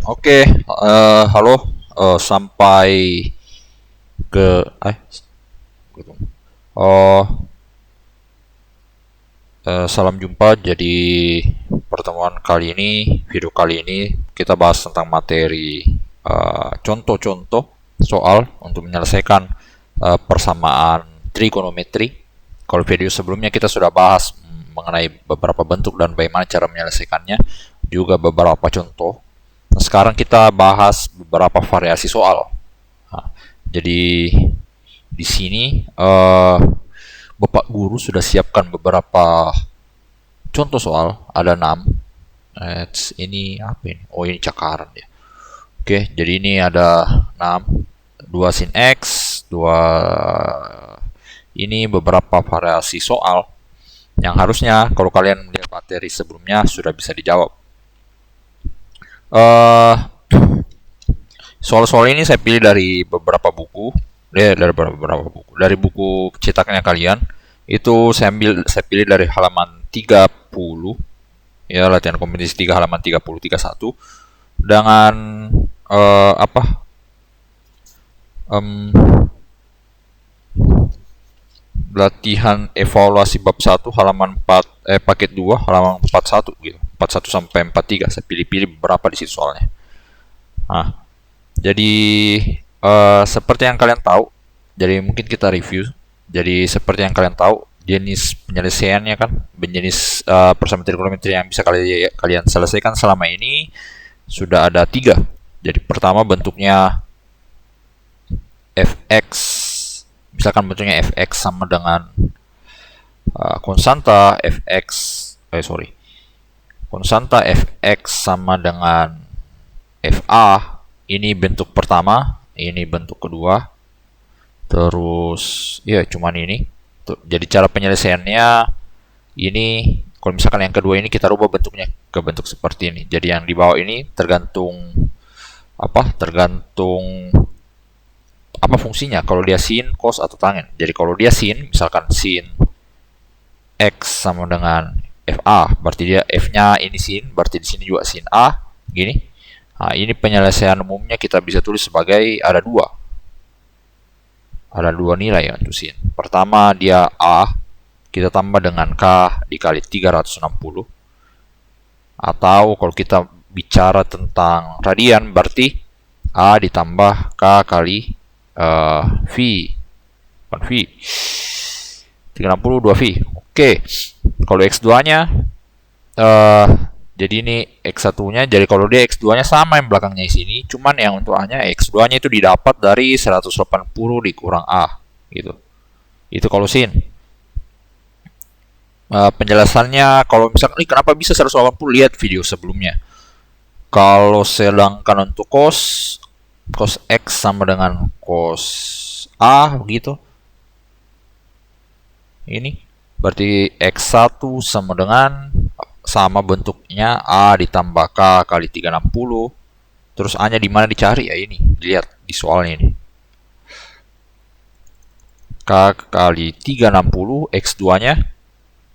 Oke, halo, sampai ke, oh, salam jumpa. Jadi pertemuan kali ini, video kali ini kita bahas tentang materi contoh-contoh soal untuk menyelesaikan persamaan trigonometri. Kalau video sebelumnya kita sudah bahas mengenai beberapa bentuk dan bagaimana cara menyelesaikannya, juga beberapa contoh. Nah, sekarang kita bahas beberapa variasi soal. Nah, jadi di sini Bapak Guru sudah siapkan beberapa contoh soal, ada 6. Ini apa ini? Oh, ini cakaran ya. Oke, jadi ini ada 6. 2 sin X, 2 ini beberapa variasi soal yang harusnya kalau kalian melihat materi sebelumnya sudah bisa dijawab. Soal-soal ini saya pilih dari beberapa buku, dari buku cetaknya kalian. Itu saya pilih dari halaman 30, ya, latihan kompetisi 3 halaman 30 31 dengan apa? Latihan evaluasi bab 1 halaman 4 paket 2 halaman 41 gitu. 41 sampai 43 saya pilih-pilih beberapa di situ soalnya. Nah, jadi seperti yang kalian tahu, jadi mungkin kita review. Jadi seperti yang kalian tahu, jenis penyelesaiannya kan, jenis persamaan trigonometri yang bisa kalian selesaikan selama ini sudah ada 3. Jadi pertama bentuknya fx, misalkan bentuknya fx sama dengan konstanta fx, konstanta fx sama dengan fa. Ini bentuk pertama, ini bentuk kedua. Terus ya cuman ini. Jadi cara penyelesaiannya ini, kalau misalkan yang kedua ini kita rubah bentuknya ke bentuk seperti ini. Jadi yang di bawah ini tergantung apa fungsinya, kalau dia sin, cos atau tangen. Jadi kalau dia sin, misalkan sin x sama dengan fa, berarti dia f-nya ini sin, berarti di sini juga sin a, gini. Nah, ini penyelesaian umumnya kita bisa tulis sebagai ada dua nilai ya untuk sin. Pertama dia a, kita tambah dengan k dikali 360. Atau kalau kita bicara tentang radian, berarti a ditambah k kali v, bukan v, 360 2v. Oke, kalau x2 nya jadi ini x1-nya, jadi kalau dia x2-nya sama yang belakangnya di sini, cuman yang untuk A-nya x2-nya itu didapat dari 180 dikurang A gitu. Itu kalau sin. Penjelasannya kalau misalkan kenapa bisa 180, lihat video sebelumnya. Kalau sedangkan untuk cos x sama dengan cos A begitu. Ini berarti x1 sama dengan bentuknya a ditambah k kali 360. Terus a nya di mana dicari ya, ini lihat di soalnya ini, k kali 360, x2 nya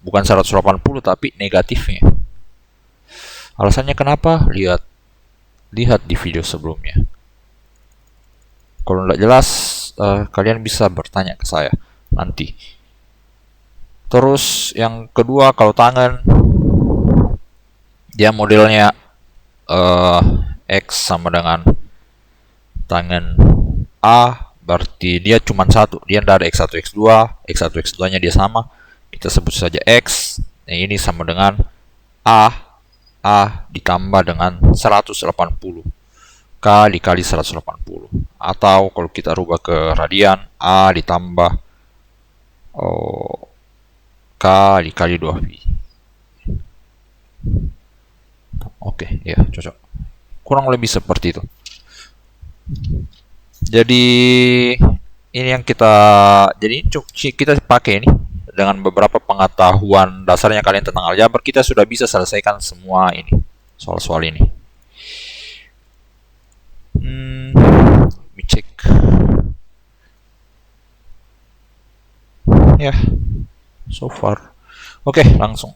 bukan 180 tapi negatifnya. Alasannya kenapa, lihat di video sebelumnya. Kalau tidak jelas kalian bisa bertanya ke saya nanti. Terus yang kedua, kalau tangen, dia modelnya x sama dengan tangen a, berarti dia cuma satu, dia tidak ada x1 x2. x1 x2 nya dia sama, kita sebut saja x. Nah, ini sama dengan a ditambah dengan 180, k dikali 180. Atau kalau kita rubah ke radian, a ditambah k dikali 2v. Oke, ya cocok. Kurang lebih seperti itu. Jadi ini yang kita pakai ini dengan beberapa pengetahuan dasarnya kalian tentang aljabar, kita sudah bisa selesaikan semua ini, soal-soal ini. Let me check. Ya, so far. Oke, langsung.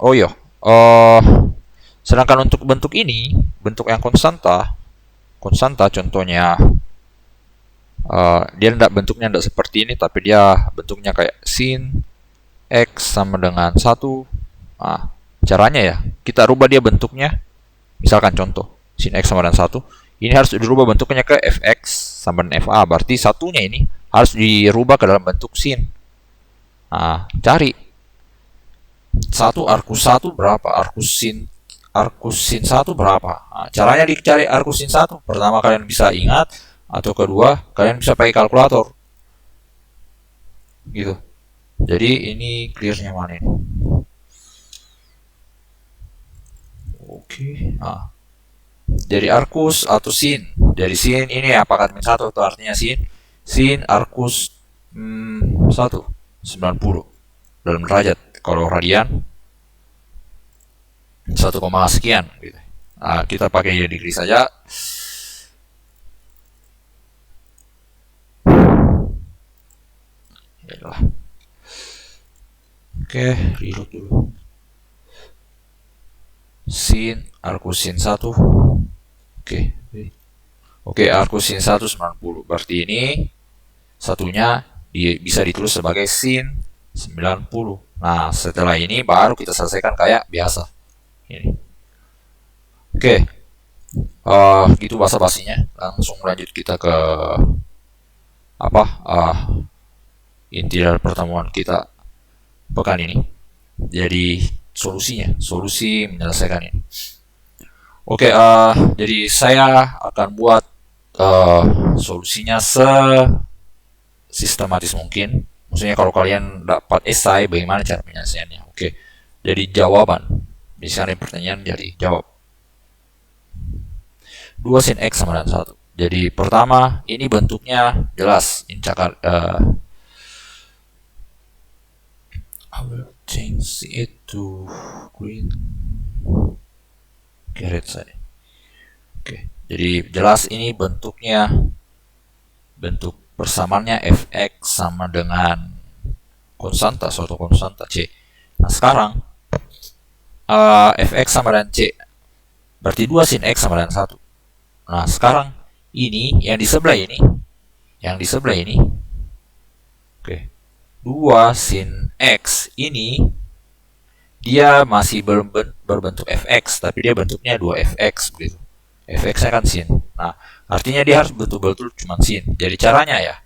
Sedangkan untuk bentuk ini, bentuk yang konstanta, konstanta, contohnya dia bentuknya tidak seperti ini, tapi dia bentuknya kayak sin X sama dengan 1. Nah, caranya ya, kita rubah dia bentuknya. Misalkan contoh, sin X sama dengan 1. Ini harus dirubah bentuknya ke Fx sama dengan Fa. Berarti satunya ini harus dirubah ke dalam bentuk sin. Nah, cari. Arkus 1 berapa? Arkus sin 1 berapa? Nah, caranya dicari arkus sin 1. Pertama, kalian bisa ingat. Atau kedua, kalian bisa pakai kalkulator. Gitu. Jadi ini clearnya mana ini? Oke. Nah, dari arkus atau sin. Dari sin ini apakah min 1 itu artinya sin? Sin arkus 1 90 dalam derajat. Kalau radian 1, sekian gitu. Nah, kita pakai degree saja. Yalah. Oke, reload dulu. Sin arkus sin 1. Oke, arkus sin 1 90. Berarti ini satunya bisa ditulis sebagai sin 90. Nah, setelah ini baru kita selesaikan kayak biasa. Ini. Oke. Gitu basa-basinya. Langsung lanjut kita ke inti dari pertemuan kita pekan ini. Jadi solusi menyelesaikan ini. Oke, jadi saya akan buat solusinya sistematis mungkin. Maksudnya kalau kalian dapat esai, bagaimana cara penyelesaiannya? Oke, jadi jawaban. Misalnya pertanyaan, jadi jawab. 2 sin X sama dengan 1. Jadi pertama, ini bentuknya jelas. Ini cakar. I will change it to green. Red saya. Oke, jadi jelas ini bentuknya, bentuk persamaannya Fx sama dengan konstanta, suatu konstanta C. Nah, sekarang Fx sama dengan C. Berarti 2 sin X sama dengan 1. Nah, sekarang ini yang di sebelah ini, oke, 2 sin X ini dia masih berbentuk Fx, tapi dia bentuknya 2Fx begitu. Fx-nya kan sin. Nah, artinya dia harus betul-betul cuma sin. Jadi caranya ya,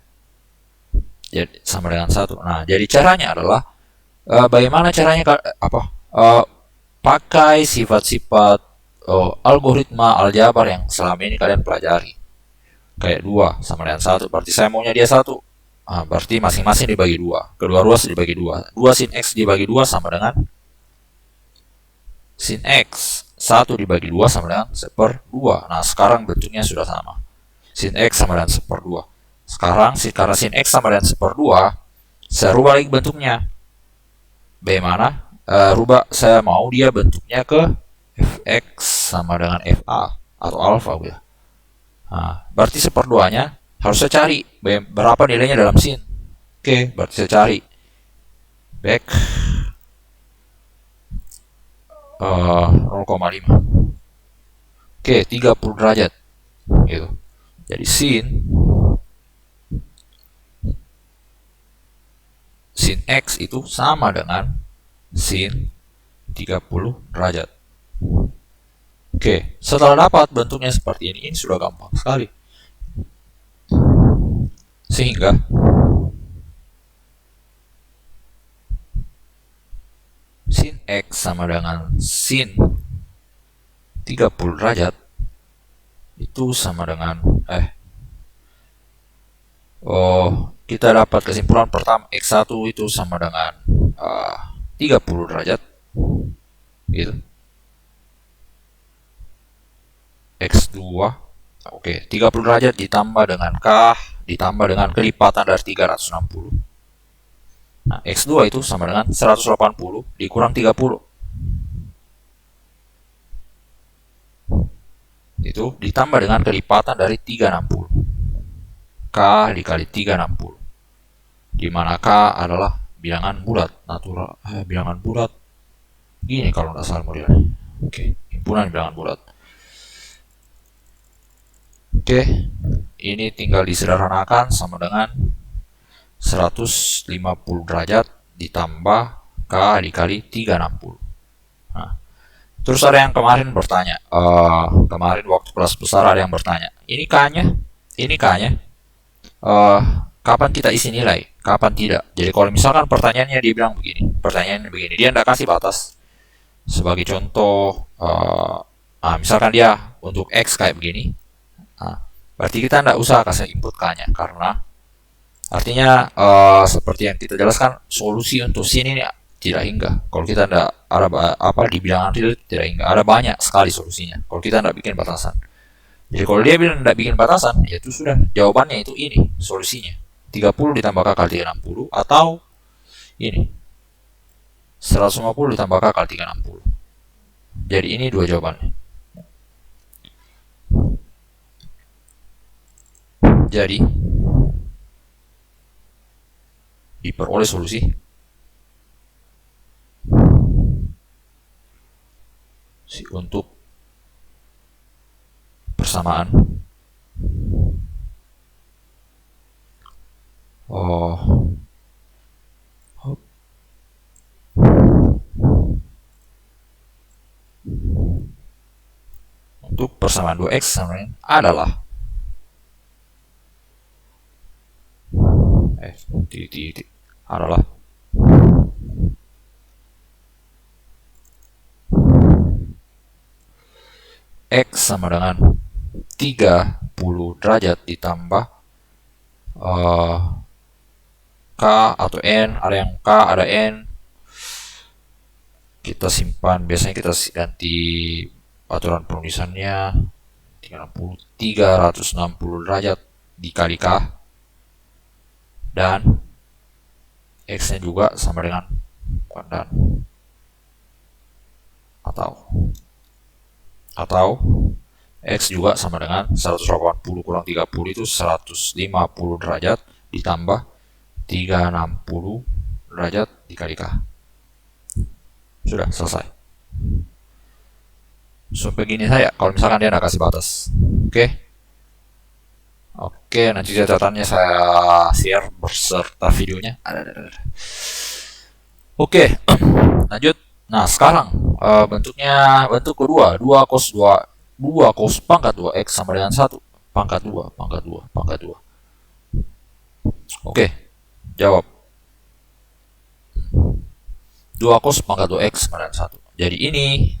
jadi sama dengan 1. Nah, jadi caranya adalah bagaimana caranya pakai sifat-sifat algoritma aljabar yang selama ini kalian pelajari. Kayak 2 sama dengan 1, berarti saya maunya dia 1. Berarti masing-masing dibagi 2. Kedua ruas dibagi 2. 2 sin X dibagi 2 sama dengan sin X. 1 dibagi 2 sama dengan 1/2. Nah, sekarang bentuknya sudah sama. Sin X sama dengan 1/2. Sekarang, karena sin X sama dengan 1/2, saya rubah lagi bentuknya. Bagaimana? Saya mau dia bentuknya ke Fx sama dengan Fa atau alfa ya. Nah, berarti 1/2-nya harus saya cari berapa nilainya dalam sin. Oke, berarti saya cari back 0,5. Oke, 30 derajat gitu. Jadi sin X itu sama dengan sin 30 derajat. Oke, setelah dapat bentuknya seperti ini sudah gampang sekali. Sehingga sin X sama dengan sin 30 derajat itu sama dengan kita dapat kesimpulan pertama, X1 itu sama dengan 30 derajat gitu. X2 oke, 30 derajat ditambah dengan K ditambah dengan kelipatan dari 360. Nah, X2 itu sama dengan 180 dikurang 30. Itu ditambah dengan kelipatan dari 360. K dikali 360. Di mana K adalah bilangan bulat, natural, bilangan bulat. Gini kalau nggak salah modelnya. Oke, himpunan bilangan bulat. Oke, ini tinggal disederhanakan sama dengan 150 derajat ditambah K dikali 360. Nah, terus ada yang kemarin bertanya, kemarin waktu kelas besar ada yang bertanya, ini K-nya, kapan kita isi nilai, kapan tidak. Jadi kalau misalkan pertanyaannya dia bilang begini, dia tidak kasih batas. Sebagai contoh, misalkan dia untuk X kayak begini, berarti kita tidak usah kasih input K-nya, karena artinya seperti yang kita jelaskan, solusi untuk sini tidak hingga. Kalau kita tidak ada di bilangan tidak hingga, ada banyak sekali solusinya kalau kita tidak bikin batasan. Jadi kalau dia bilang tidak bikin batasan, ya itu sudah jawabannya itu ini solusinya 30 ditambah K kali 360, atau ini 150 ditambah K kali 360. Jadi ini dua jawabannya. Jadi diperoleh solusi untuk persamaan untuk persamaan 2x sama dengan adalah adalah X sama dengan 30 derajat ditambah K atau N, ada yang K, ada N, kita simpan, biasanya kita ganti aturan penulisannya 360 derajat dikali K, dan X nya juga sama dengan dan atau X juga sama dengan 180 kurang 30 itu 150 derajat ditambah 360 derajat dikali K. Sudah selesai. So begini saya kalau misalkan dia tidak kasih batas. Oke, nanti catatannya saya share berserta videonya. Oke, lanjut. Nah, sekarang bentuk kedua, 2 cos pangkat 2x sama dengan 1 pangkat 2 pangkat 2 pangkat 2. Oke, jawab. 2 cos pangkat 2x sama dengan 1. Jadi ini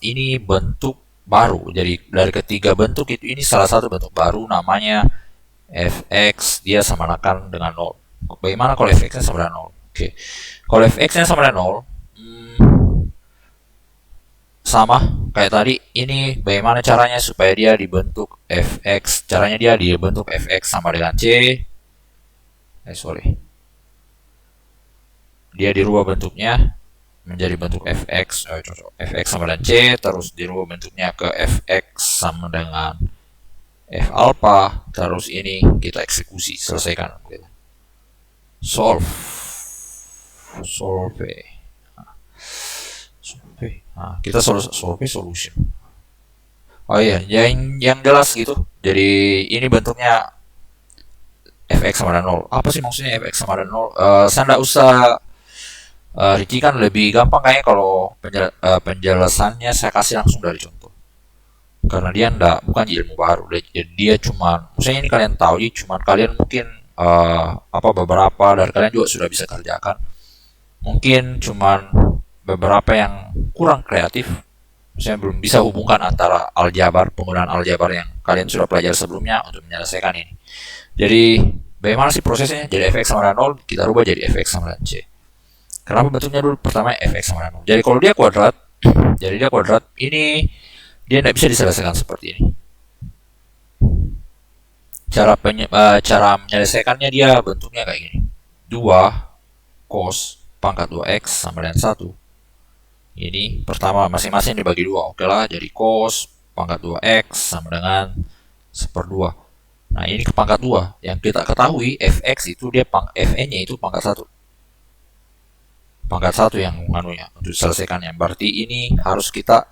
ini bentuk baru. Jadi dari ketiga bentuk itu ini salah satu bentuk baru, namanya fx, dia samakan dengan 0. Bagaimana kalau fx nya sama dengan 0? Oke. Kalau fx nya sama dengan 0, sama kayak tadi. Ini bagaimana caranya supaya dia dibentuk fx? Caranya dia dibentuk fx sama dengan c. Dia dirubah bentuknya menjadi bentuk fx, fx sama dengan c, terus dirubah bentuknya ke fx sama dengan f alpha, terus ini kita eksekusi, selesaikan. Solve. Nah, kita solve solution. Oh iya, yang jelas gitu. Jadi ini bentuknya fx sama dengan 0. Apa sih maksudnya fx sama dengan 0? Saya tidak usah Ricky kan lebih gampang kayaknya kalau penjelasannya saya kasih langsung dari contoh, karena dia bukan ilmu baru. Dia cuma, misalnya ini kalian tahu, cuma kalian mungkin beberapa dari kalian juga sudah bisa kerjakan. Mungkin cuma beberapa yang kurang kreatif, misalnya belum bisa hubungkan antara aljabar, penggunaan aljabar yang kalian sudah pelajari sebelumnya untuk menyelesaikan ini. Jadi bagaimana sih prosesnya? Jadi fx sama dengan 0 kita rubah jadi fx sama dengan c. Kenapa bentuknya dulu? Pertama fx sama dengan 0. Jadi kalau dia kuadrat, ini dia tidak bisa diselesaikan seperti ini. Cara menyelesaikannya dia bentuknya kayak gini. 2 cos pangkat 2x sama dengan 1. Ini pertama masing-masing dibagi 2. Oke lah, jadi cos pangkat 2x sama dengan 1/2. Nah, ini ke pangkat 2. Yang kita ketahui fx itu dia fn-nya itu pangkat 1. Pangkat 1 yang untuk selesaikannya. Berarti ini harus kita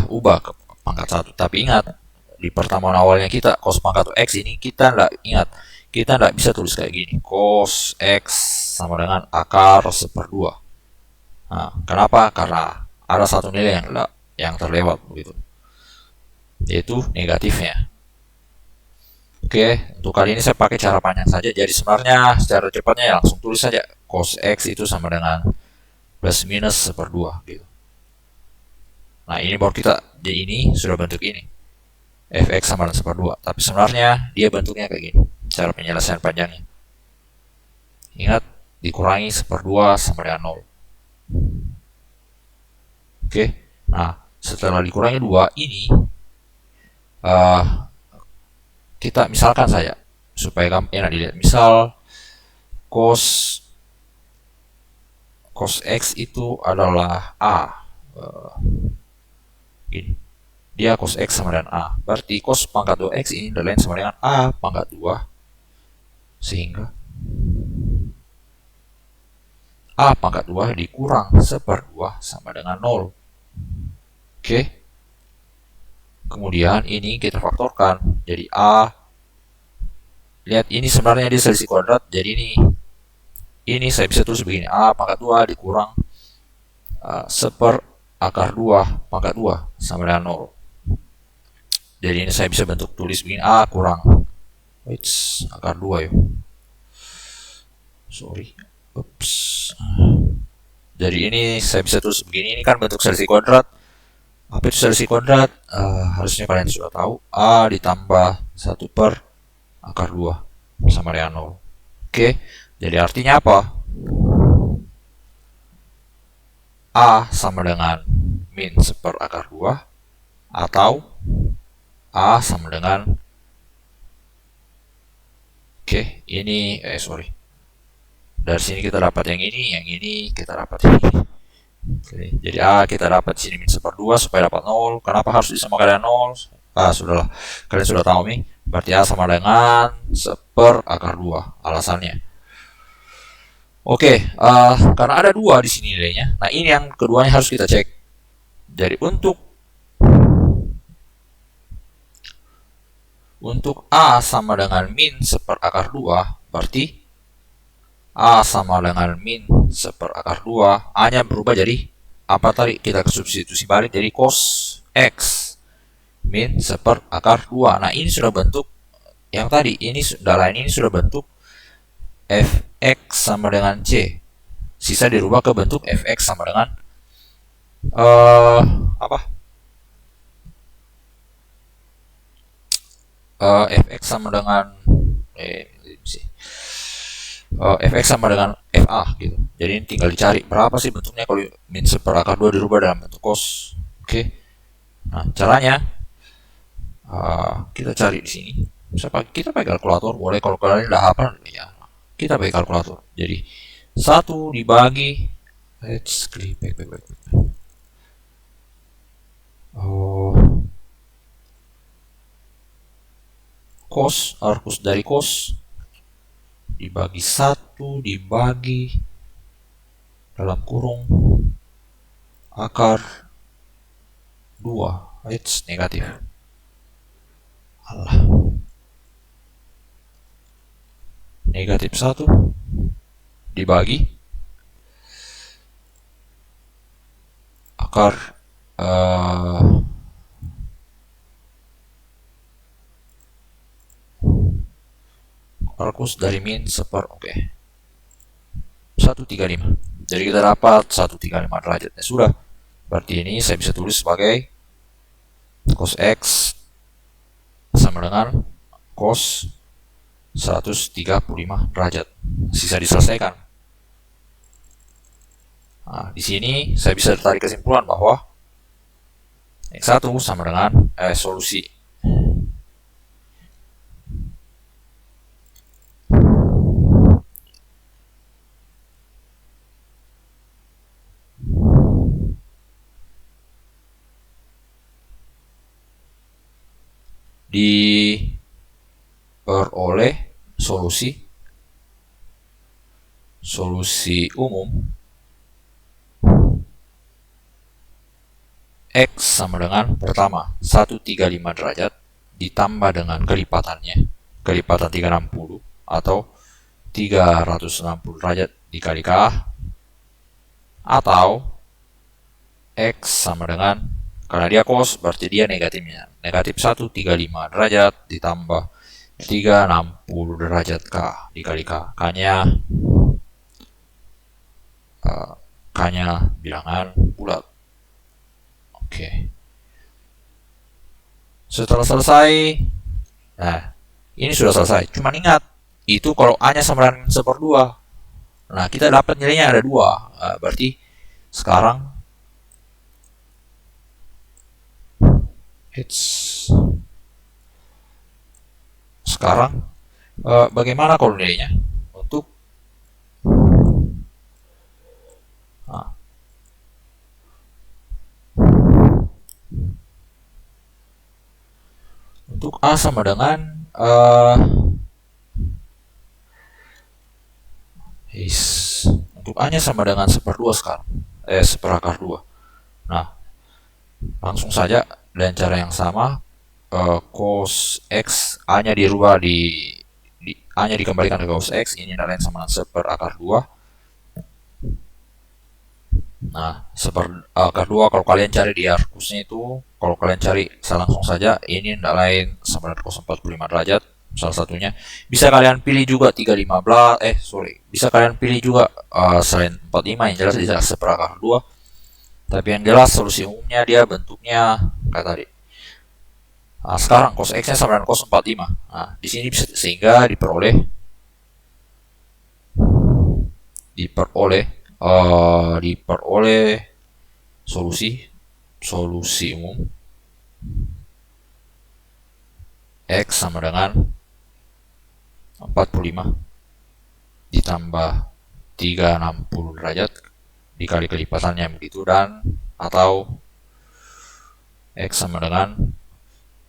ubah pangkat 1. Tapi ingat, di pertemuan awalnya kita cos pangkat X ini kita nggak bisa tulis kayak gini, cos X sama dengan akar 1/2. Nah, kenapa? Karena ada satu nilai yang terlewat begitu, yaitu negatifnya. Oke, untuk kali ini saya pakai cara panjang saja. Jadi sebenarnya secara cepatnya ya langsung tulis saja cos X itu sama dengan plus minus 1/2 gitu. Nah, ini baru kita di ini sudah bentuk ini. Fx sama dengan 1/2. Tapi sebenarnya dia bentuknya kayak gini. Cara penyelesaian panjangnya. Ingat, dikurangi 1/2 sama dengan 0. Oke. Nah, setelah dikurangi 2 ini kita misalkan saja supaya kamu enak dilihat. Misal cos X itu adalah A. Ini. Dia cos X sama dengan A. Berarti cos pangkat 2X ini lain sama dengan A pangkat 2. Sehingga A pangkat 2 dikurang 1/2 sama dengan 0. Oke. Kemudian ini kita faktorkan. Jadi A. Lihat, ini sebenarnya dia selisih kuadrat. Jadi ini saya bisa tulis begini. A pangkat 2 dikurang 1/2 pangkat 2 sama dengan 0. Jadi ini saya bisa bentuk tulis begini. A kurang akar 2 ya. Sorry. Ups. Jadi ini saya bisa tulis begini. Ini kan bentuk selisih kuadrat. Apa itu selisih kuadrat? Harusnya kalian sudah tahu. A ditambah 1/akar 2 sama dengan 0. Oke. Jadi artinya apa? A sama dengan min 1/akar 2 atau A sama dengan ini dari sini kita dapat yang ini kita dapat ini. Jadi A kita dapat sini min 1/2 supaya dapat 0. Kenapa harus disamakan dengan 0? Sudahlah, kalian sudah tahu nih. Berarti A sama dengan 1/akar 2 alasannya. Karena ada 2 di sini nilainya. Nah, ini yang keduanya harus kita cek. Jadi untuk A sama dengan min 1/akar 2, berarti A sama dengan min 1/akar 2, A-nya berubah jadi apa tadi? Kita substitusi balik jadi cos X min 1/akar 2. Nah, ini sudah bentuk yang tadi. Ini sudah bentuk Fx sama dengan C. Sisa dirubah ke bentuk Fx sama dengan Fx sama dengan Fx sama dengan Fa gitu. Jadi ini tinggal dicari berapa sih bentuknya kalau min 1/akar 2 dirubah dalam bentuk cos. Nah, caranya kita cari di sini. Kita pakai kalkulator, boleh. Kalau kalian udah hafal ya kita pakai kalkulator. Jadi 1 dibagi cos, arcus dari cos dibagi 1 dibagi dalam kurung akar 2 negatif. Negatif 1 dibagi akar arcus dari min 135. Jadi kita dapat 135 derajatnya sudah. Berarti ini saya bisa tulis sebagai cos X sama dengan cos 135 derajat. Sisa diselesaikan. Nah, di sini saya bisa tarik kesimpulan bahwa X1 sama dengan solusi diperoleh solusi umum X sama dengan pertama 135 derajat ditambah dengan kelipatannya, kelipatan 360 atau 360 derajat dikali K, atau X sama dengan, karena dia cos berarti dia negatifnya, negatif 135 derajat ditambah 360 derajat K dikali K. K-nya bilangan bulat. Oke. Setelah selesai, nah ini sudah selesai. Cuman ingat, itu kalau A-nya sama dengan 1/2. Nah, kita dapat nilainya ada 2. Berarti sekarang bagaimana kalau nilainya untuk A sama dengan untuk A nya sama dengan 1/2 sekarang, 1/2. Nah, langsung saja dengan cara yang sama, cos X, A nya dirubah A nya dikembalikan ke cos X, ini lain sama dengan 1/2. Nah, 1/2 kalau kalian cari di arkusnya itu, kalau kalian cari langsung saja, ini tidak lain sama dengan cos 45 derajat. Salah satunya bisa kalian pilih juga 315, bisa kalian pilih juga selain 45, yang jelas bisa 1/2. Tapi yang jelas solusi umumnya dia bentuknya kayak tadi. Nah, sekarang cos X nya sama dengan cos 45. Nah, di sini bisa, sehingga diperoleh solusi umum X sama dengan 45 ditambah 360 derajat dikali kelipatannya begitu, dan atau X sama dengan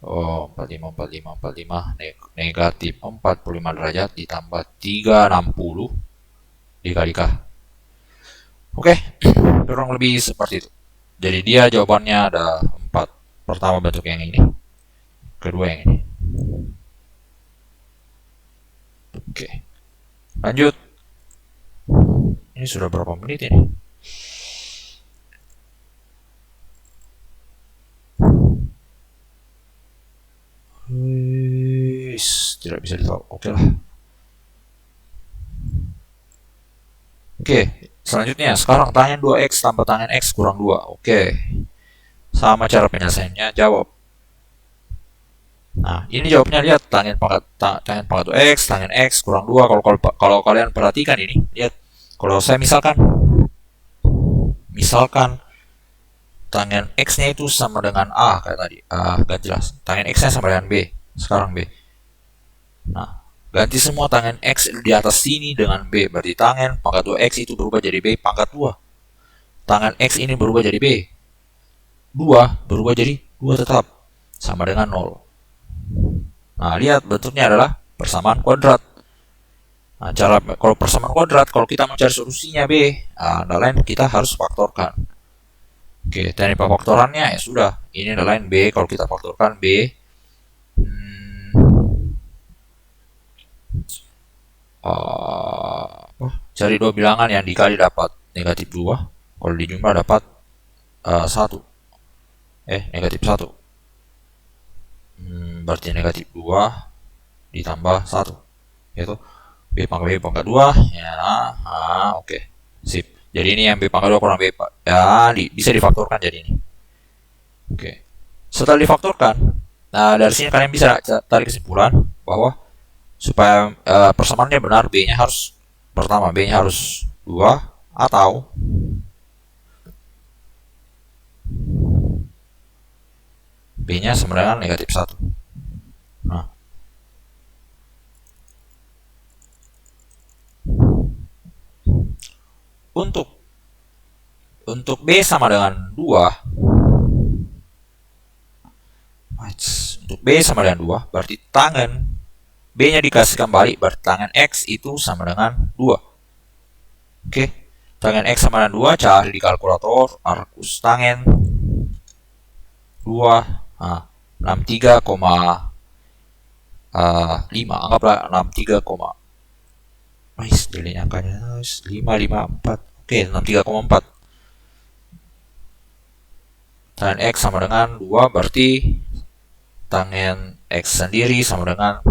45 negatif 45 derajat ditambah 360 dikali K. Oke, kurang lebih seperti itu. Jadi dia jawabannya ada 4. Pertama bentuk yang ini, kedua yang ini. Oke, lanjut. Ini sudah berapa menit ini? Tidak bisa ditahu. Oke lah. Oke, selanjutnya sekarang tangen 2x tambah tangen x kurang 2. Oke, sama cara penyelesaiannya, jawab. Nah, ini jawabnya, lihat tangen pangkat 2x, tangen x kurang 2. Kalau kalian perhatikan ini, lihat. Kalau saya misalkan tangen x-nya itu sama dengan A kayak tadi. Gak jelas. Tangen x-nya sama dengan B. Sekarang B. Nah, ganti semua tangen X di atas sini dengan B. Berarti tangen pangkat 2X itu berubah jadi B pangkat 2. Tangen X ini berubah jadi B. 2 berubah jadi 2 tetap. Sama dengan 0. Nah, lihat bentuknya adalah persamaan kuadrat. Nah, kalau persamaan kuadrat, kalau kita mencari solusinya B, lain kita harus faktorkan. Oke, teknik pemfaktorannya ya sudah. Ini lain B, kalau kita faktorkan B. Cari dua bilangan yang dikali dapat negatif 2. Kalau dijumlah dapat 1. Negatif 1. Berarti negatif 2 ditambah 1. Yaitu B pangkat 2. Ya, oke. Sip. Jadi ini yang B pangkat 2 kurang B. Ya, bisa difaktorkan jadi ini. Oke. Setelah difaktorkan, nah dari sini kalian bisa tarik kesimpulan bahwa supaya persamaannya benar, B-nya harus 2 atau B-nya sama dengan negatif 1. Nah, untuk B sama dengan 2, untuk B sama dengan 2, berarti tangen B-nya dikasih kembali, berarti tangen X itu sama dengan 2. Oke, tangen X sama dengan 2, cari di kalkulator, arkus tangen Nah, 63,5, anggaplah 63, jadinya angkanya 554. Oke, 63,4. Tangen X sama dengan 2, berarti tangen X sendiri sama dengan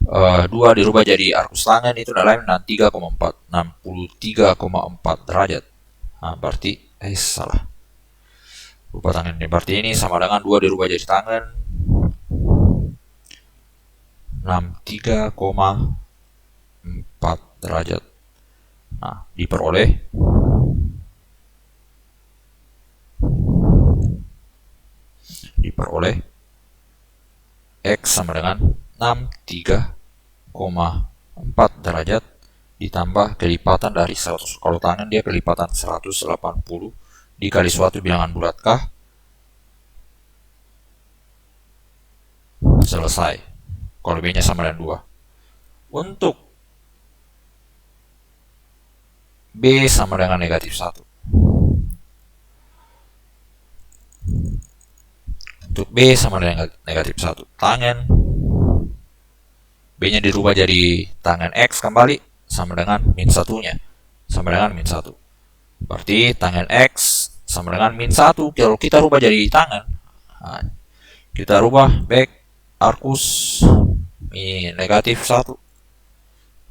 2 dirubah jadi arkus tangen, itu adalah 63,4 derajat. Nah, berarti salah. Lupa tangen ini. Berarti ini sama dengan 2 dirubah jadi tangen 63,4 derajat. Nah, diperoleh X sama dengan 63,4 derajat ditambah kelipatan dari 100. Kalau tangen dia kelipatan 180 dikali suatu bilangan bulat kah? Selesai. Kalau B-nya sama dengan 2. Untuk B sama dengan negatif 1. Untuk B sama dengan negatif 1. Tangen B-nya dirubah jadi tangen X kembali sama dengan min 1-nya. Sama dengan min 1. Berarti tangen X sama dengan min 1. Kalau kita rubah jadi tangen, nah, kita rubah back arkus min negatif 1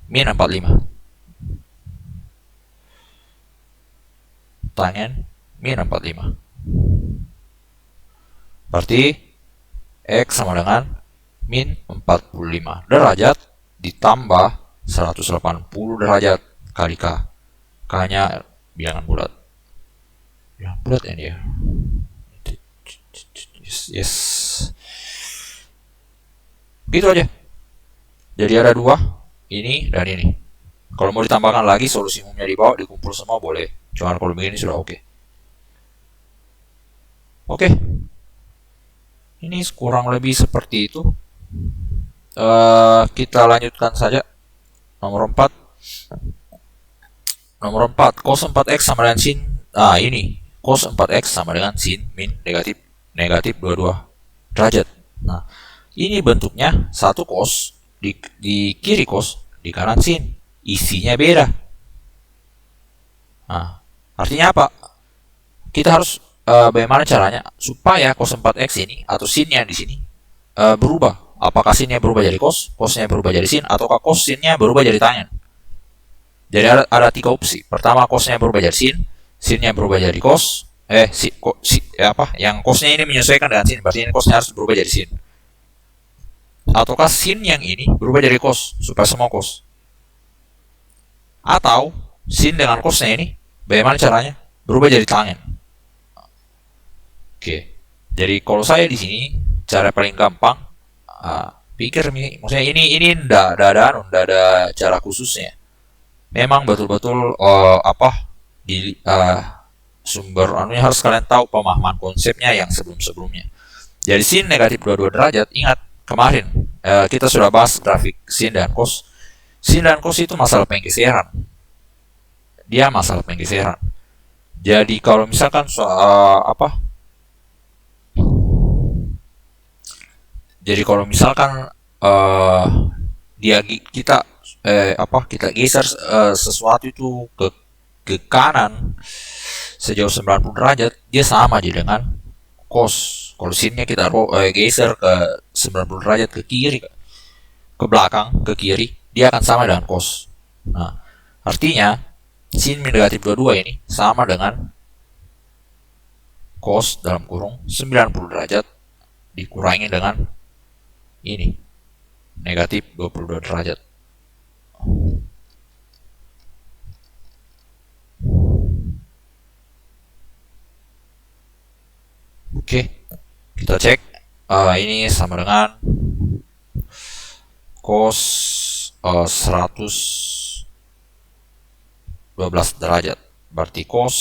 min 45. Tangen min 45. Berarti X sama dengan min 45 derajat ditambah 180 derajat kali K. K-nya bilangan bulat. Bilangan bulat ya dia. Yes. Gitu aja. Jadi ada 2, ini dan ini. Kalau mau ditambahkan lagi solusi umumnya di bawah, dikumpul semua boleh. Cuma kalau begini sudah oke. Oke. Ini kurang lebih seperti itu. Kita lanjutkan saja. Nomor 4. Nomor 4, cos 4x sama dengan sin. Nah, ini cos 4x sama dengan sin min negatif 22 derajat. Nah, ini bentuknya satu cos di kiri cos, di kanan sin. Isinya beda. Nah, artinya apa? Kita harus bagaimana caranya supaya cos 4x ini atau sinnya di sini berubah. Apakah sinnya berubah jadi cos, cosnya berubah jadi sin, ataukah cos sinnya berubah jadi tangen? Jadi ada 3 opsi. Pertama, cosnya berubah jadi sin, sinnya berubah jadi cos. Yang cosnya ini menyesuaikan dengan sin, berarti ini cosnya harus berubah jadi sin. Ataukah sin yang ini berubah jadi cos supaya semua cos? Atau sin dengan cosnya ini bagaimana caranya berubah jadi tangen? Oke. Jadi kalau saya di sini cara paling gampang, pikir nih, maksudnya ini ndak ada cara khususnya. Memang betul-betul sumber anunya harus kalian tahu pemahaman konsepnya yang sebelum-sebelumnya. Jadi sin negatif 22 derajat, ingat kemarin kita sudah bahas grafik sin dan cos. Sin dan cos itu masalah penggeseran. Dia masalah penggeseran. Jadi kalau misalkan Jadi kalau misalkan kita geser sesuatu itu ke kanan sejauh 90 derajat, dia sama aja dengan cos. Kalau sinnya kita geser ke 90 derajat ke kiri, ke belakang, ke kiri, dia akan sama dengan cos. Nah, artinya sin min negatif 22 ini sama dengan cos dalam kurung 90 derajat dikurangi dengan ini negatif 22 derajat. Oke, kita cek. Ini sama dengan cos 112 derajat. Berarti cos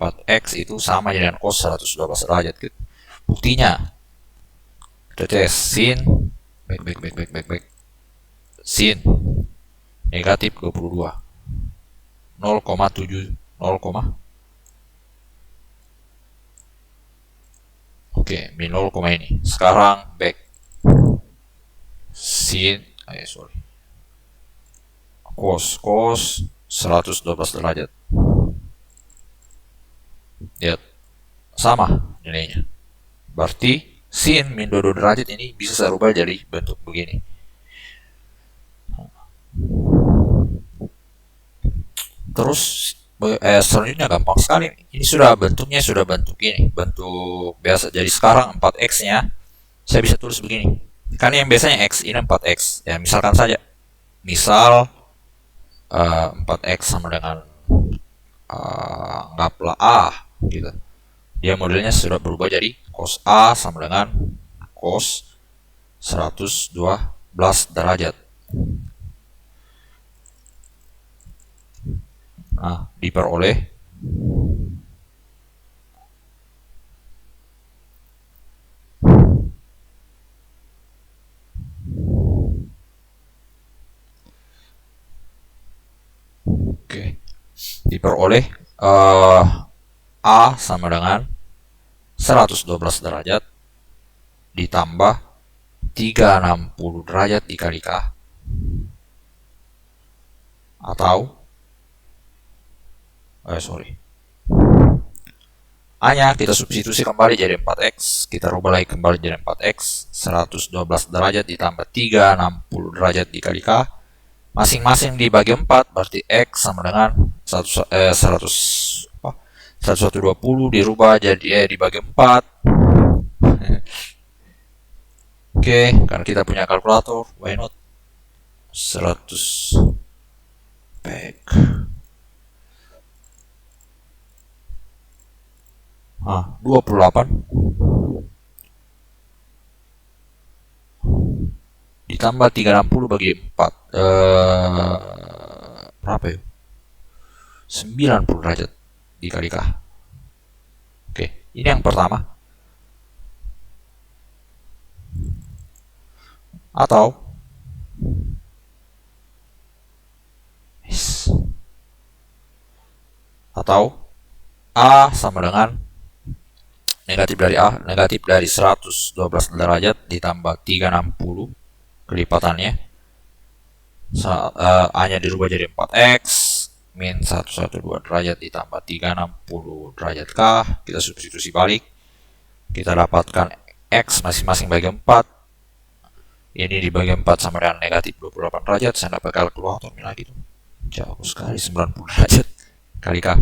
4x itu sama dengan cos 112 derajat. Buktinya kita tes sin back sin negatif 22 0,7 Oke, min 0, ini. Sekarang back. Sin, sorry. Cos 112 derajat. Lihat, sama nilainya. Berarti sin min 22 derajat ini bisa saya rubah jadi bentuk begini. Terus selanjutnya gampang sekali. Ini sudah bentuknya bentuk ini, bentuk biasa. Jadi sekarang 4x-nya saya bisa tulis begini. Kan yang biasanya x, ini 4x. Ya, misalkan saja. Misal 4x sama dengan anggaplah A gitu. Dia modelnya sudah berubah jadi cos A sama dengan cos 112 derajat. Nah, diperoleh A sama dengan 112 derajat ditambah 360 derajat dikali K, atau A-nya kita substitusi kembali jadi 4x, kita rubah lagi kembali jadi 4x, 112 derajat ditambah 360 derajat dikali K, masing-masing dibagi 4, berarti x sama dengan 120 dirubah jadi dibagi 4. Oke, karena kita punya kalkulator, why not 100 back. 28 ditambah 360 bagi 4, berapa ya? 90 derajat dikali K. Oke, ini yang pertama. Atau A sama dengan negatif dari A, negatif dari 112 derajat ditambah 360 kelipatannya. A-nya dirubah jadi 4x min 112 derajat ditambah 360 derajat K. Kita substitusi balik, kita dapatkan x masing-masing bagi 4. Ini dibagi 4 sama dengan negatif 28 derajat. Saya dapat kalkulator lagi tuh, jauh sekali, 90 derajat kali K.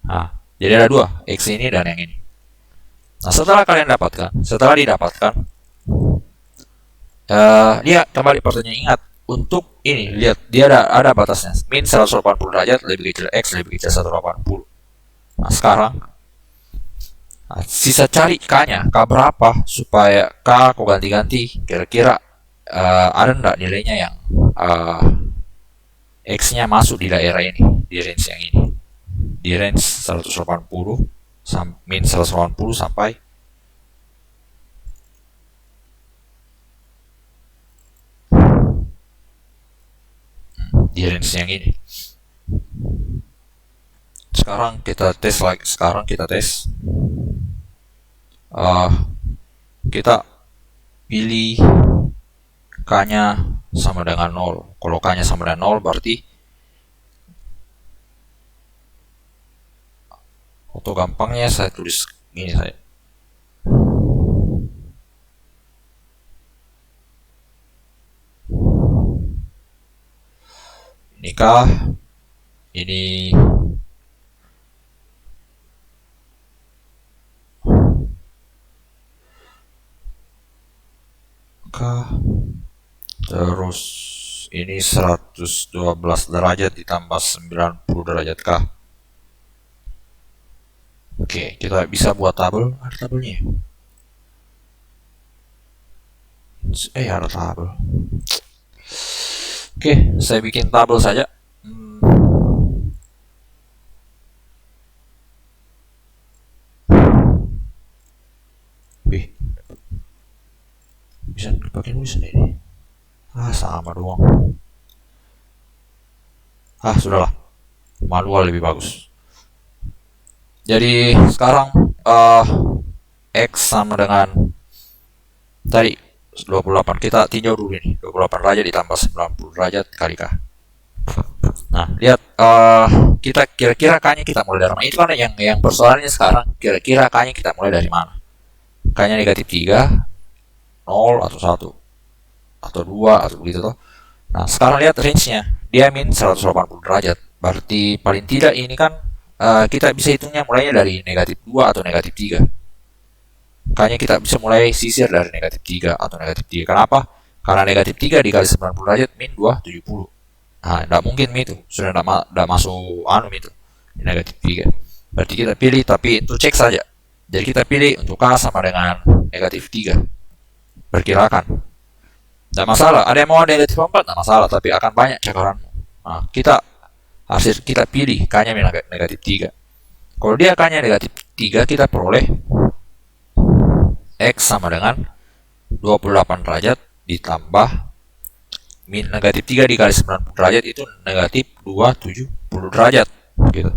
Nah, jadi ada dua, x ini dan yang ini. Nah, setelah didapatkan, dia kembali pertanyaan, ingat untuk ini, lihat dia ada batasnya, min 180 derajat lebih kecil x lebih kecil 180. Nah, sekarang sisa cari k-nya, k berapa, supaya k kok ganti-ganti, kira-kira ada enggak nilainya yang x-nya masuk di daerah ini, di range yang ini, di range 180 min 180 sampai di range yang ini. Sekarang kita tes lagi. Kita pilih k-nya sama dengan 0. Kalau k-nya sama dengan 0 berarti atau gampangnya saya tulis gini saja. Ini k, ini k, terus ini 112 derajat ditambah 90 derajat K. Oke, kita bisa buat tabel. Ada tabelnya. Ada tabel. Oke, saya bikin tabel saja. Bisa dipakai tulisan ini. Sama doang. Sudahlah. Manual lebih bagus. Jadi sekarang X sama dengan tadi 28. Kita tinjau dulu ini. 28 derajat ditambah 90 derajat kali K. Nah, lihat kita kira-kira K-nya kita mulai dari mana? Itu kan yang persoalannya sekarang. Kira-kira K-nya kita mulai dari mana? K-nya negatif 3, 0 atau 1 atau 2 atau begitu toh. Nah, sekarang lihat range-nya. Dia min 180 derajat. Berarti paling tidak ini kan kita bisa hitungnya mulainya dari negatif 2 atau negatif 3. Makanya kita bisa mulai sisir dari negatif 3 atau negatif 3. Kenapa? Karena negatif 3 dikali 90 derajat min 270. Nah, tidak mungkin itu. Sudah tidak masuk itu. Negatif 3. Berarti kita pilih, tapi untuk cek saja. Jadi kita pilih untuk K sama dengan negatif 3. Perkirakan. Tidak masalah. Ada yang mau negatif 4? Tidak masalah. Tapi akan banyak cakaranmu. Nah, kita pilih K-nya negatif 3. Kalau dia K-nya negatif 3, kita peroleh X sama dengan 28 derajat ditambah min negatif 3 dikali 90 derajat itu negatif 270 derajat gitu.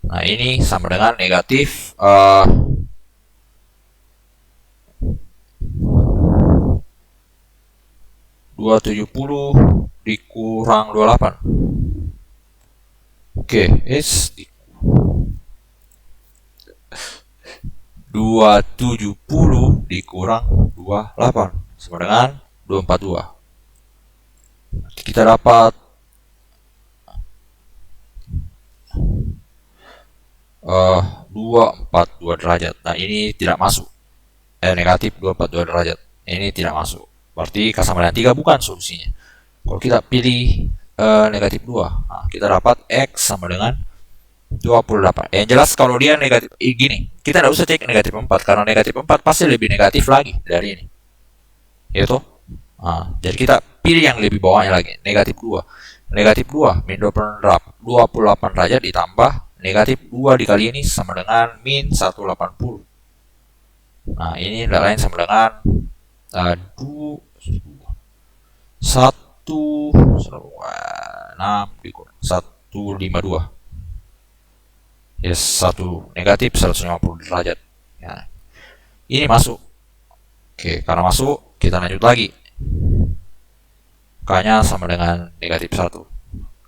Nah, ini sama dengan negatif 270 dikurang 28. Oke, S 270 dikurang 28 sama dengan 242. Kita dapat 242 derajat. Nah, ini tidak masuk. Negatif 242 derajat. Ini tidak masuk. Berarti K sama dengan 3 bukan solusinya. Kalau kita pilih negatif 2, nah, kita dapat X sama dengan 28. Yang jelas kalau dia negatif gini, kita tidak usah cek negatif 4 karena negatif 4 pasti lebih negatif lagi dari ini. Yaitu jadi kita pilih yang lebih bawahnya lagi, negatif 2. Negatif 2 min 28 derajat ditambah negatif 2 dikali ini sama dengan min 180. Nah, ini tidak lain sama dengan 152. Yes, 1 negatif 150 derajat. Ya. Ini masuk. Oke, karena masuk, kita lanjut lagi. K-nya sama dengan negatif 1.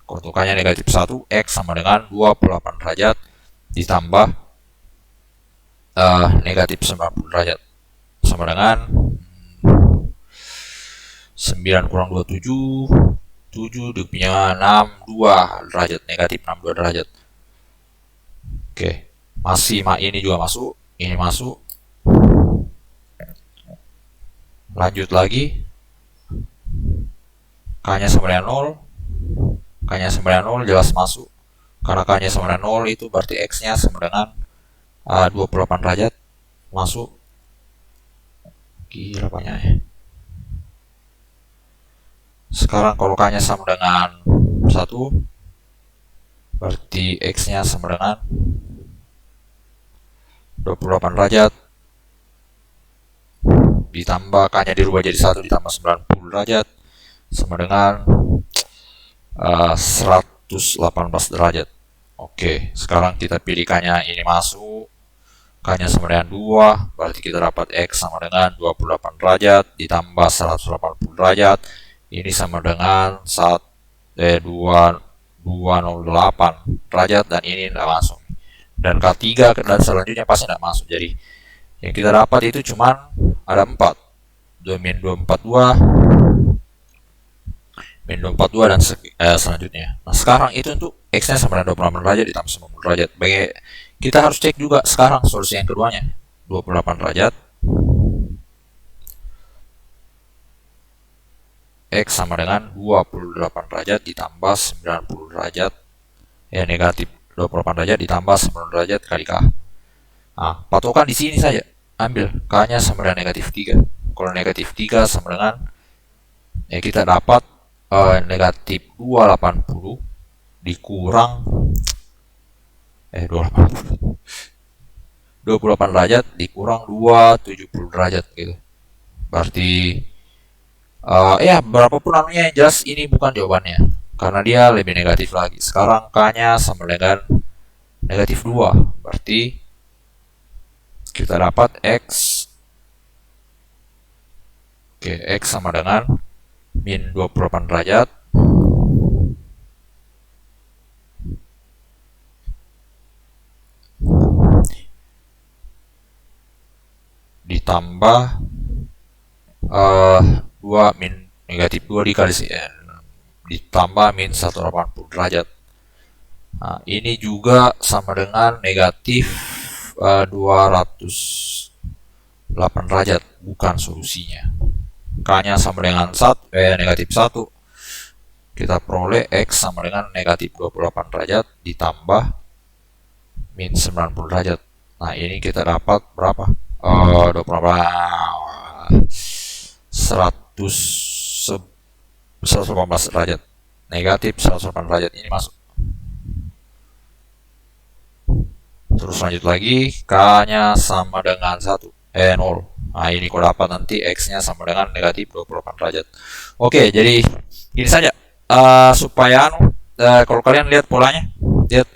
Kalau K-nya negatif 1, X sama dengan 28 derajat ditambah negatif 90 derajat sama dengan 9 kurang 27, 7 punya 62 derajat, negatif 62 derajat. Oke, masih ini juga masuk, ini masuk. Lanjut lagi. K-nya sama dengan 0. K-nya sama dengan 0 jelas masuk. Karena K-nya sama dengan 0 itu berarti X-nya sama dengan 28 derajat. Masuk. Gila banyaknya. Sekarang kalau K-nya sama dengan 1, berarti X-nya sama dengan 28 derajat ditambah K-nya dirubah jadi 1 ditambah 90 derajat sama dengan 118 derajat. Oke, sekarang kita pilih K-nya ini masuk. K-nya sama dengan 2, berarti kita dapat X sama dengan 28 derajat ditambah 180 derajat. Ini sama dengan 208 derajat dan ini tidak masuk. Dan K3 dan selanjutnya pasti tidak masuk. Jadi yang kita dapat itu cuman ada 4. 2-242 dan selanjutnya. Nah, sekarang itu untuk X-nya sama dengan 28 derajat ditambah 90 derajat. Kita harus cek juga sekarang solusi yang keduanya. 28 derajat X sama dengan 28 derajat ditambah 90 derajat negatif 28 derajat ditambah 90 derajat kali K. Nah, patokan di sini saja. Ambil K-nya sama dengan negatif 3. Kalau negatif 3 sama dengan kita dapat negatif 280 dikurang 28 derajat dikurang 270 derajat gitu. Berarti berapapun anunya yang jelas ini bukan jawabannya karena dia lebih negatif lagi. Sekarang K-nya sama dengan negatif 2, berarti Kita dapat X. Oke, X sama dengan min 28 derajat ditambah 2 min negatif 2 dikali ditambah min 180 derajat. Nah, ini juga sama dengan negatif 208 derajat, bukan solusinya. K-nya sama dengan negatif 1. Kita peroleh X sama dengan negatif 28 derajat ditambah min 90 derajat. Nah, ini kita dapat berapa? 118 derajat. Negatif 108 derajat ini masuk. Terus lanjut lagi, K-nya sama dengan 0. Nah, ini kau dapat nanti X-nya sama dengan negatif 28 derajat. Oke, jadi ini saja. Supaya kalau kalian lihat polanya, lihat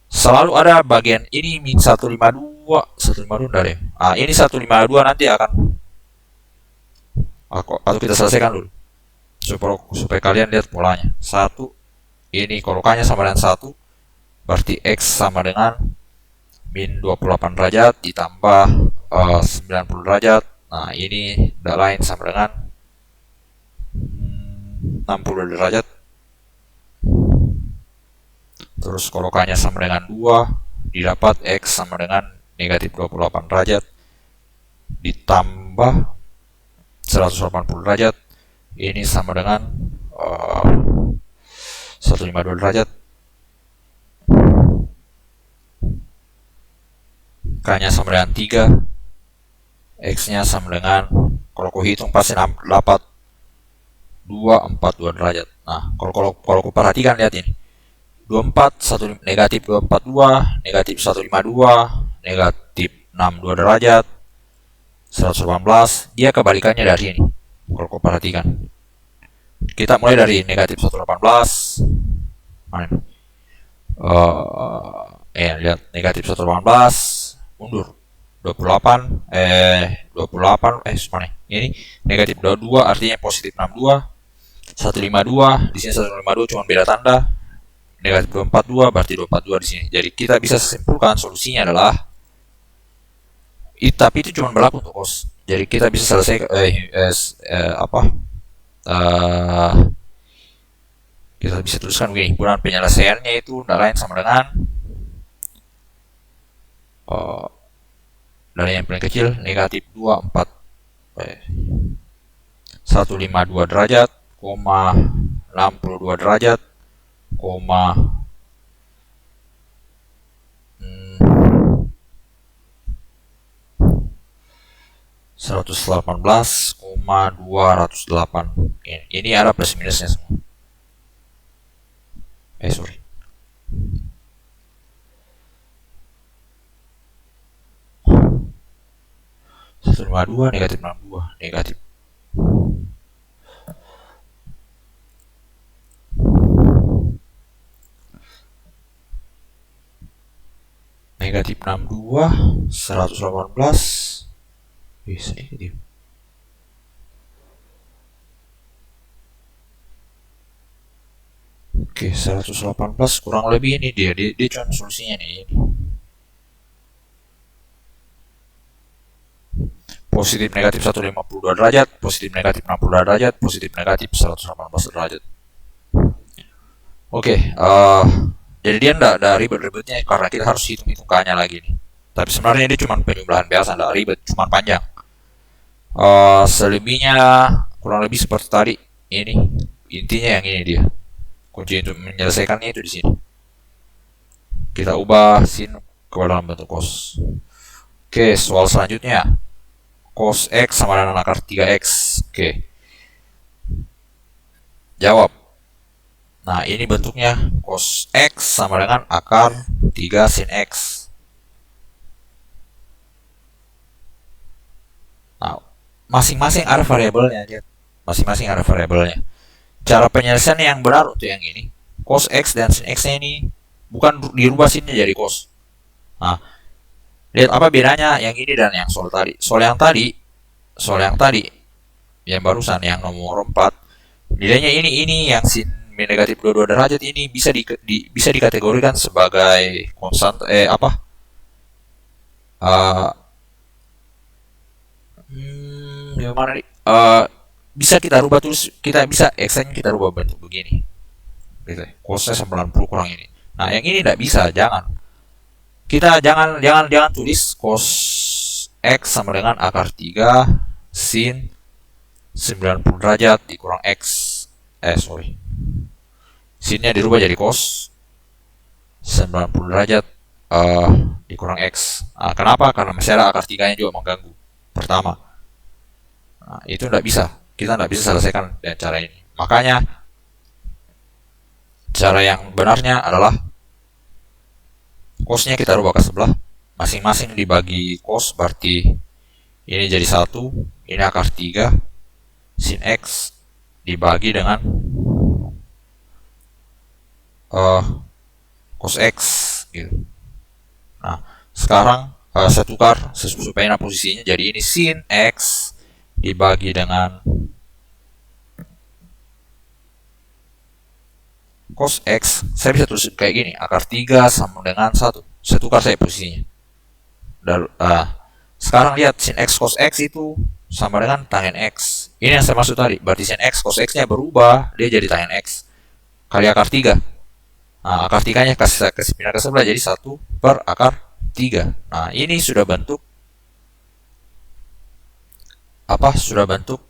selalu ada bagian ini min 152 dari. Nah, ini 152 nanti akan atau kita selesaikan dulu supaya kalian lihat polanya. Ini kalau K-nya sama dengan 1, berarti X sama dengan min 28 derajat ditambah 90 derajat. Nah, ini tidak lain sama dengan 60 derajat. Terus kalau K-nya sama dengan 2, didapat X sama dengan negatif 28 derajat ditambah 180 derajat. Ini sama dengan 152 derajat. K-nya sama dengan 3, X-nya sama dengan, kalau kau hitung pasti dapat 242 derajat. Nah, kalau kau perhatikan, lihat ini 24, negatif 242, negatif 152, negatif 62 derajat, 118. Dia kebalikannya dari ini. Kalau kau perhatikan, kita mulai dari negatif 118. Lihat negatif 118, mundur 28, mana? Ini negatif 22 artinya positif 62, 152 di sini 152 cuma beda tanda. Negatif 242 berarti 242 di sini. Jadi kita bisa simpulkan solusinya adalah tapi itu cuma berlaku untuk cos. Jadi kita bisa selesai kita bisa tuliskan begini, himpunan penyelesaiannya itu tidak lain sama dengan dari yang paling kecil negatif 152 derajat, 62 derajat, 118,208. Ini ada plus minusnya semua. Sorry. -152 negatif 62 negatif. Negatif 62, 118. Bisa ini. Oke, 118 kurang lebih ini dia cuma solusinya nih. Positif negatif 152 derajat, positif negatif 62 derajat, positif negatif 118 derajat. Oke, jadi dia enggak ribet-ribetnya karena kita harus hitung K-nya lagi nih. Tapi sebenarnya ini cuma penjumlahan biasa, enggak ribet, cuma panjang. Selebihnya kurang lebih seperti tadi. Ini intinya yang ini dia. Kunci untuk menyelesaikannya itu di sini. Kita ubah sin ke dalam bentuk cos. Oke, soal selanjutnya. Cos X sama dengan akar 3X. Oke. Jawab. Nah, ini bentuknya cos X sama dengan akar 3 sin X. Nah, masing-masing ada variabelnya. Masing-masing ada variabelnya. Cara penyelesaian yang benar untuk yang ini, cos X dan sin X-nya ini bukan dirubah sinnya jadi cos. Nah, lihat apa bedanya yang ini dan yang soal tadi. Soal yang tadi yang barusan yang nomor 4 nilainya ini yang sin min negatif 22 derajat ini bisa dikategorikan sebagai konstan uh, gimana nih? Bisa kita rubah terus, kita bisa x-nya kita rubah bentuk begini. Gitu. Cosnya 90 kurang ini. Nah, yang ini tidak bisa, jangan. Kita jangan tulis cos x sama dengan akar 3 sin 90 derajat dikurang x. Sorry. Sinnya dirubah jadi cos 90 derajat dikurang x. Nah, kenapa? Karena masih ada akar 3-nya juga mengganggu. Pertama. Nah, itu tidak bisa. Kita tidak bisa selesaikan dengan cara ini. Makanya cara yang benarnya adalah cosnya kita rubah ke sebelah, masing-masing dibagi cos, berarti ini jadi 1, ini akar 3 sin x dibagi dengan cos x gitu. Nah, sekarang saya tukar supaya posisinya jadi ini sin x dibagi dengan cos x. Saya bisa tulis kayak gini, akar 3 sama dengan 1. Saya tukar saya posisinya. Sekarang lihat sin x cos x itu sama dengan tangen x. Ini yang saya maksud tadi. Berarti sin x cos x-nya berubah, dia jadi tangen x kali akar 3. Nah, akar 3-nya kasih pindah ke sebelah jadi 1 per akar 3. Nah, ini sudah bentuk sudah bentuk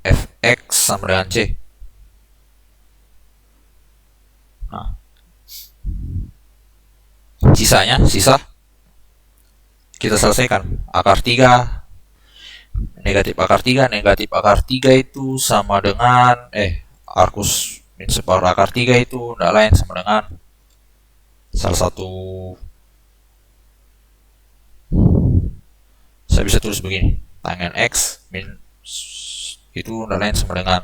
fx sama dengan c. Nah, sisa kita selesaikan. Akar 3 negatif akar 3 itu sama dengan arcus min separuh akar 3 itu tidak lain sama dengan salah satu, saya bisa tulis begini, tangen x min itu tidak lain sama dengan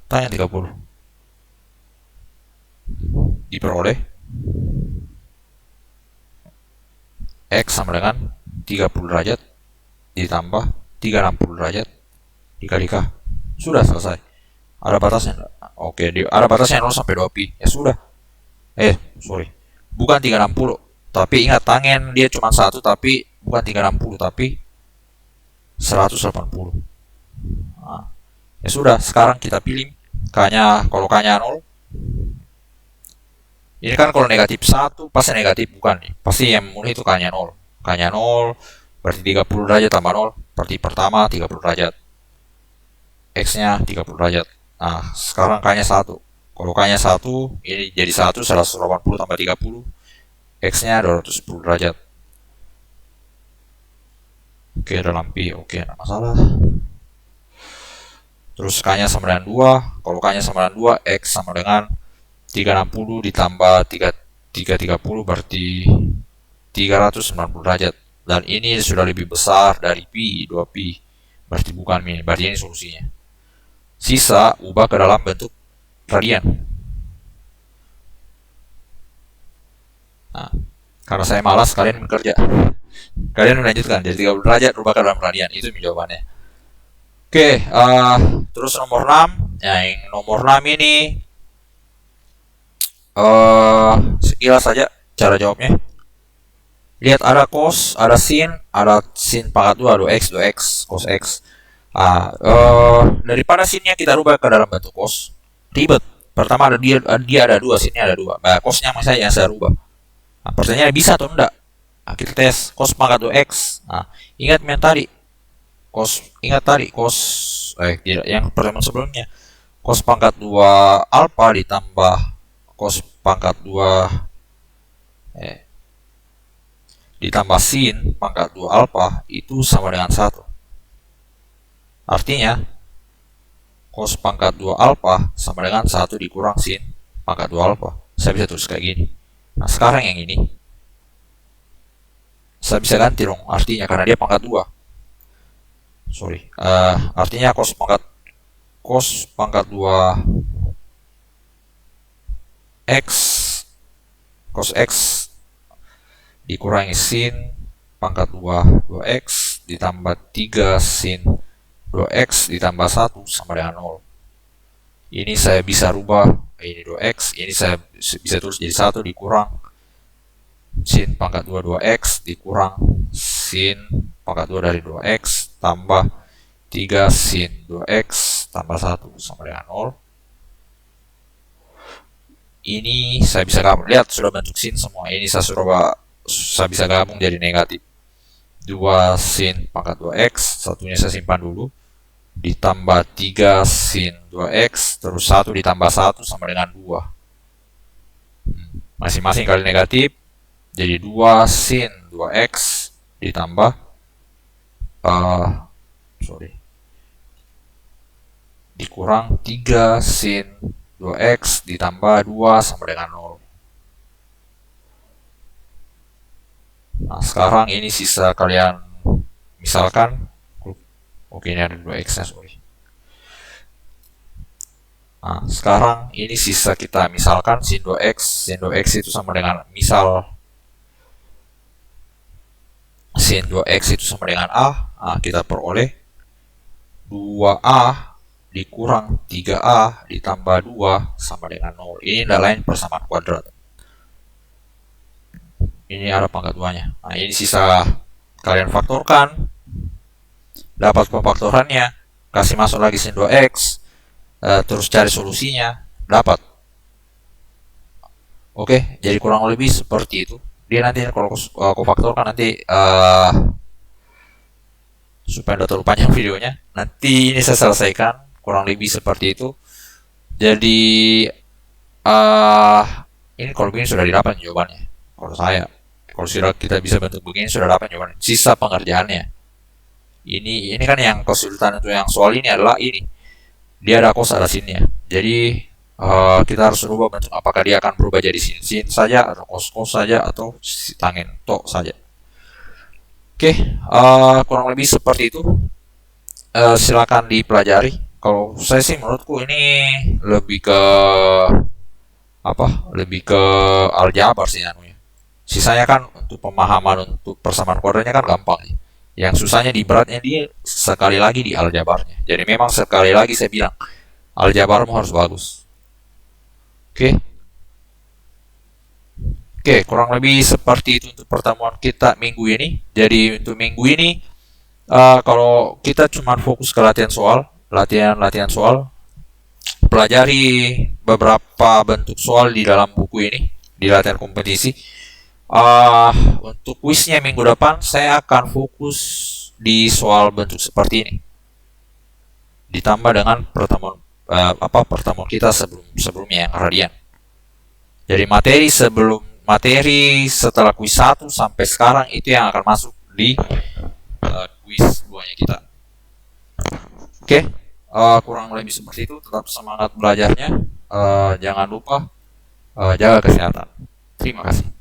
tangen 30 diperoleh x sama dengan 30 derajat ditambah 360 derajat dikali k. Sudah selesai. Ada batasnya enggak? Oke, ada batasnya 0 sampai 2 pi. Ya sudah. Sorry. Bukan 360. Tapi ingat tangen dia cuma 1, tapi bukan 360 tapi 180. Nah, ya sudah, sekarang kita pilih k-nya. Kalau k-nya 0, ini kan kalau negatif 1 pasti negatif, bukan nih. Pasti yang mulai itu k-nya 0. K-nya 0 berarti 30 derajat tambah 0. Berarti pertama 30 derajat. X-nya 30 derajat. Nah, sekarang k-nya 1. Kalau k-nya 1, ini jadi 1, 180 tambah 30. X-nya 210 derajat. Oke, dalam pi. Oke, tidak masalah. Terus k-nya sama dengan 2. Kalau k-nya sama dengan 2, X sama dengan 360 ditambah 330 berarti 390 derajat. Dan ini sudah lebih besar dari pi, 2 pi. Berarti bukan min, berarti ini solusinya. Sisa ubah ke dalam bentuk radian. Nah, karena saya malas, kalian bekerja. Kalian melanjutkan jadi 30 derajat rubah ke dalam radian. Itu jawabannya. Oke, terus nomor 6. Yang nomor 6 ini sekilas saja cara jawabnya. Lihat ada cos, ada sin pangkat 2, 2x, cos x. Daripada sinnya kita rubah ke dalam bentuk cos, ribet. Pertama dia ada 2, sinnya ada 2. Nah, cosnya yang saya rubah. Nah, pertanyaannya bisa atau enggak? Nah, kita tes cos pangkat 2x. Nah, ingat cos yang pertemuan sebelumnya. Cos pangkat 2 alpha ditambah cos pangkat 2 ditambah sin pangkat 2 alpha itu sama dengan 1. Artinya cos pangkat 2 alpha sama dengan 1 dikurang sin pangkat 2 alpha. Saya bisa tulis kayak gini. Nah, sekarang yang ini saya bisa ganti dong artinya karena dia pangkat 2. Artinya cos pangkat 2 x cos x dikurangi sin pangkat 2x ditambah 3 sin 2x ditambah 1 sama dengan 0. Ini saya bisa rubah, ini 2x, ini saya bisa tulis jadi 1 dikurang sin pangkat 2x dikurang sin pangkat 2 dari 2x tambah 3 sin 2x tambah 1 sama dengan 0. Ini saya bisa gabung, lihat sudah bentuk sin semua. Ini saya bisa gabung jadi negatif 2 sin pangkat 2x, satunya saya simpan dulu, ditambah 3 sin 2x, terus 1 ditambah 1 sama dengan 2. Masing-masing kali negatif, jadi 2 sin 2x ditambah dikurang 3 sin 2x ditambah 2 sama dengan 0. Nah, sekarang ini sisa kalian misalkan, oke ini ada 2x nya, sorry. Nah, sekarang ini sisa kita misalkan sin 2x itu sama dengan, misal sin 2x itu sama dengan A. Nah, kita peroleh 2A dikurang 3A ditambah 2 sama dengan 0. Ini tidak lain persamaan kuadrat. Ini ada pangkat 2-nya. Nah, ini sisa kalian faktorkan, dapat pemfaktorannya, kasih masuk lagi sin 2x, terus cari solusinya, dapat. Oke, jadi kurang lebih seperti itu. Dia nanti kalau aku faktorkan nanti supaya tidak terlalu panjang videonya, nanti ini saya selesaikan kurang lebih seperti itu. Jadi ini kalau begini sudah didapat jawabannya. Kalau sudah kita bisa bentuk begini sudah dapat jawabannya. Sisa pengerjaannya. Ini kan yang kesulitan untuk yang soal ini adalah ini. Dia ada cos ada sinnya. Jadi kita harus rubah bentuk, apakah dia akan berubah jadi sin saja atau cos saja atau tangent to saja. Oke, kurang lebih seperti itu. Silakan dipelajari. Kalau saya sih menurutku ini lebih ke lebih ke aljabar sih anunya. Sisanya kan untuk pemahaman untuk persamaan kuadratnya kan gampang. Yang susahnya di beratnya dia sekali lagi di aljabarnya. Jadi memang sekali lagi saya bilang aljabarmu harus bagus. Oke, kurang lebih seperti itu untuk pertemuan kita minggu ini. Jadi untuk minggu ini kalau kita cuma fokus ke latihan soal, pelajari beberapa bentuk soal di dalam buku ini di latihan kompetisi. Untuk kuisnya minggu depan saya akan fokus di soal bentuk seperti ini, ditambah dengan pertemuan kita sebelumnya yang radian. Jadi materi setelah kuis 1 sampai sekarang itu yang akan masuk di kuis 2-nya kita. Oke, kurang lebih seperti itu. Tetap semangat belajarnya. Jangan lupa jaga kesehatan. Terima kasih.